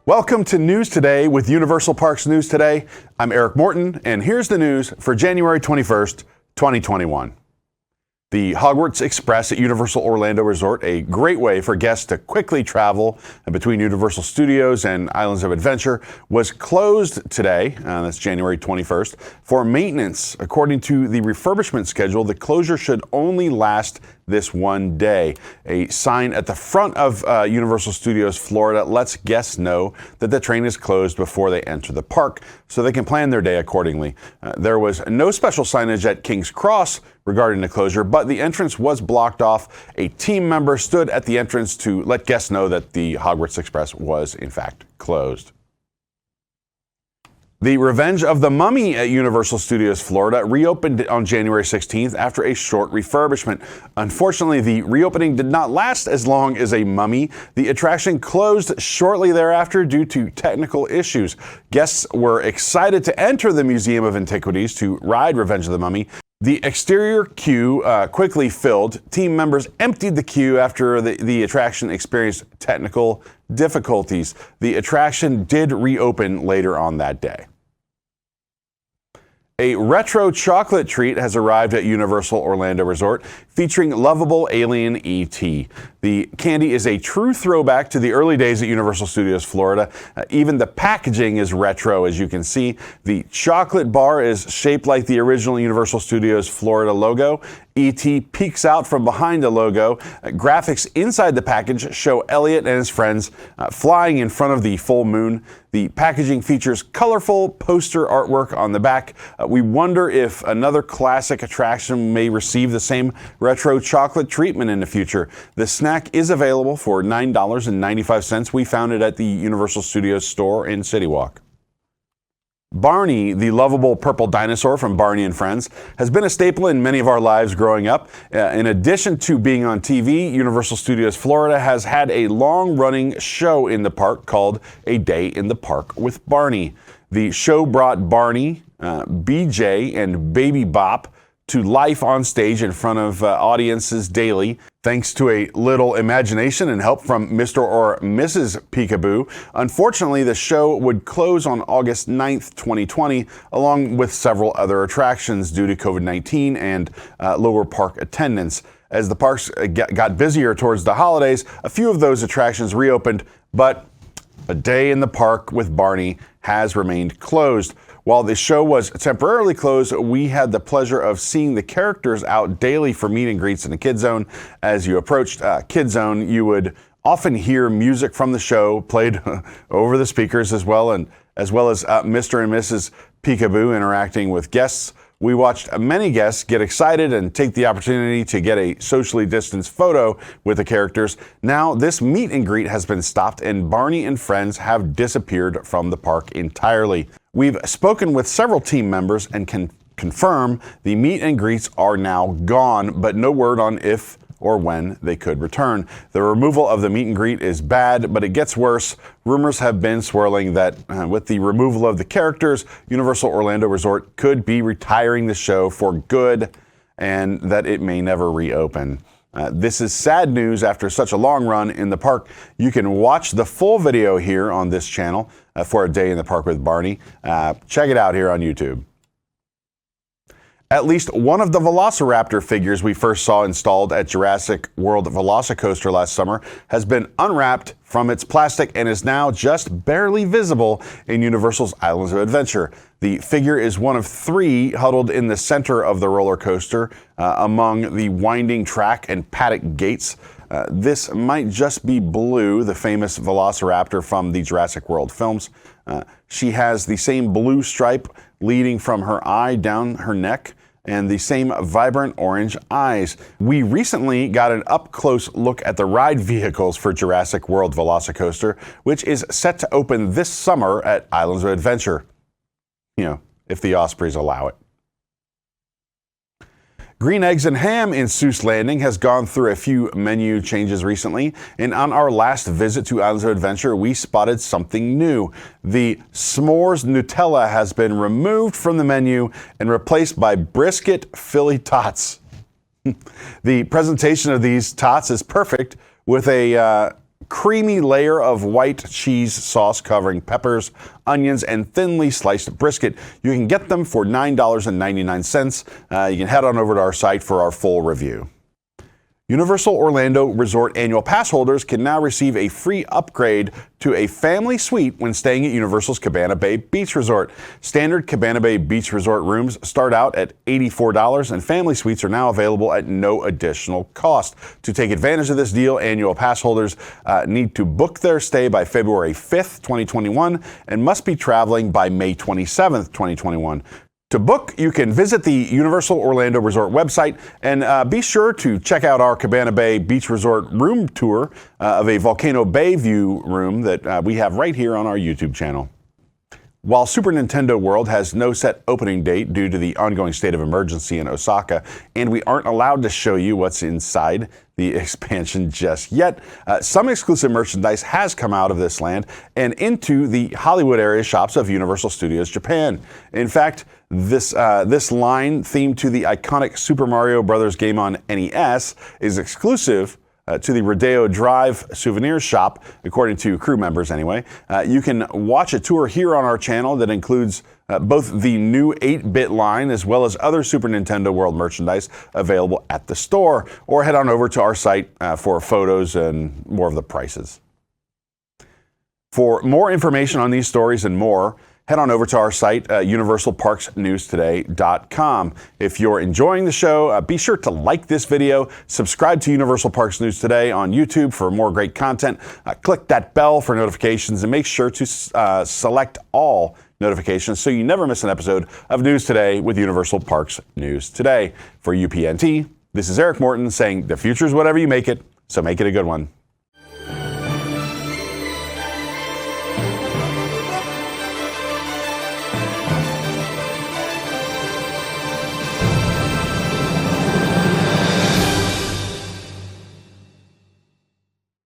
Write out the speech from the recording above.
Welcome to News Today with Universal Parks News Today. I'm Eric Morton, and here's the news for January 21st, 2021. The Hogwarts Express at Universal Orlando Resort, a great way for guests to quickly travel between Universal Studios and Islands of Adventure, was closed today, that's January 21st, for maintenance. According to the refurbishment schedule, the closure should only last this one day. A sign at the front of Universal Studios Florida lets guests know that the train is closed before they enter the park, so they can plan their day accordingly. There was no special signage at King's Cross regarding the closure, but the entrance was blocked off. A team member stood at the entrance to let guests know that the Hogwarts Express was in fact closed. The Revenge of the Mummy at Universal Studios Florida reopened on January 16th after a short refurbishment. Unfortunately, the reopening did not last as long as a mummy. The attraction closed shortly thereafter due to technical issues. Guests were excited to enter the Museum of Antiquities to ride Revenge of the Mummy. The exterior queue quickly filled. Team members emptied the queue after the attraction experienced technical difficulties. The attraction did reopen later on that day. A retro chocolate treat has arrived at Universal Orlando Resort featuring lovable alien E.T. The candy is a true throwback to the early days at Universal Studios Florida. Even the packaging is retro, as you can see. The chocolate bar is shaped like the original Universal Studios Florida logo. E.T. peeks out from behind the logo. Graphics inside the package show Elliot and his friends flying in front of the full moon. The packaging features colorful poster artwork on the back. We wonder if another classic attraction may receive the same retro chocolate treatment in the future. The snack is available for $9.95. We found it at the Universal Studios store in City Walk. Barney, the lovable purple dinosaur from Barney and Friends, has been a staple in many of our lives growing up. In addition to being on TV, Universal Studios Florida has had a long-running show in the park called A Day in the Park with Barney. The show brought Barney, BJ, and Baby Bop to life on stage in front of audiences daily. Thanks to a little imagination and help from Mr. or Mrs. Peekaboo. Unfortunately, the show would close on August 9th, 2020, along with several other attractions due to COVID-19 and lower park attendance. As the parks got busier towards the holidays, a few of those attractions reopened, but A Day in the Park with Barney has remained closed. While the show was temporarily closed, we had the pleasure of seeing the characters out daily for meet and greets in the Kid Zone. As you approached Kid Zone, you would often hear music from the show played over the speakers as well as Mr. and Mrs. Peekaboo interacting with guests. We watched many guests get excited and take the opportunity to get a socially distanced photo with the characters. Now, this meet and greet has been stopped and Barney and friends have disappeared from the park entirely. We've spoken with several team members and can confirm the meet and greets are now gone, but no word on if or when they could return. The removal of the meet and greet is bad, but it gets worse. Rumors have been swirling that with the removal of the characters, Universal Orlando Resort could be retiring the show for good and that it may never reopen. This is sad news after such a long run in the park. You can watch the full video here on this channel for A Day in the Park with Barney. Check it out here on YouTube. At least one of the Velociraptor figures we first saw installed at Jurassic World Velocicoaster last summer has been unwrapped from its plastic and is now just barely visible in Universal's Islands of Adventure. The figure is one of three huddled in the center of the roller coaster among the winding track and paddock gates. This might just be Blue, the famous Velociraptor from the Jurassic World films. She has the same blue stripe leading from her eye down her neck and the same vibrant orange eyes. We recently got an up-close look at the ride vehicles for Jurassic World Velocicoaster, which is set to open this summer at Islands of Adventure. You know, if the Ospreys allow it. Green Eggs and Ham in Seuss Landing has gone through a few menu changes recently, and on our last visit to Islands of Adventure, we spotted something new. The S'mores Nutella has been removed from the menu and replaced by brisket Philly tots. The presentation of these tots is perfect with a creamy layer of white cheese sauce covering peppers, onions, and thinly sliced brisket. You can get them for $9.99. You can head on over to our site for our full review. Universal Orlando Resort annual pass holders can now receive a free upgrade to a family suite when staying at Universal's Cabana Bay Beach Resort. Standard Cabana Bay Beach Resort rooms start out at $84, and family suites are now available at no additional cost. To take advantage of this deal, annual pass holders need to book their stay by February 5th, 2021, and must be traveling by May 27th, 2021. To book, you can visit the Universal Orlando Resort website and be sure to check out our Cabana Bay Beach Resort room tour of a Volcano Bay view room that we have right here on our YouTube channel. While Super Nintendo World has no set opening date due to the ongoing state of emergency in Osaka, and we aren't allowed to show you what's inside the expansion just yet, some exclusive merchandise has come out of this land and into the Hollywood area shops of Universal Studios Japan. In fact, this line, themed to the iconic Super Mario Bros. Game on NES, is exclusive to the Rodeo Drive souvenir shop, according to crew members anyway. You can watch a tour here on our channel that includes both the new 8-bit line as well as other Super Nintendo World merchandise available at the store, or head on over to our site for photos and more of the prices. For more information on these stories and more, head on over to our site, universalparksnewstoday.com. If you're enjoying the show, be sure to like this video, subscribe to Universal Parks News Today on YouTube for more great content, click that bell for notifications, and make sure to select all notifications so you never miss an episode of News Today with Universal Parks News Today. For UPNT, this is Eric Morton saying the future's whatever you make it, so make it a good one.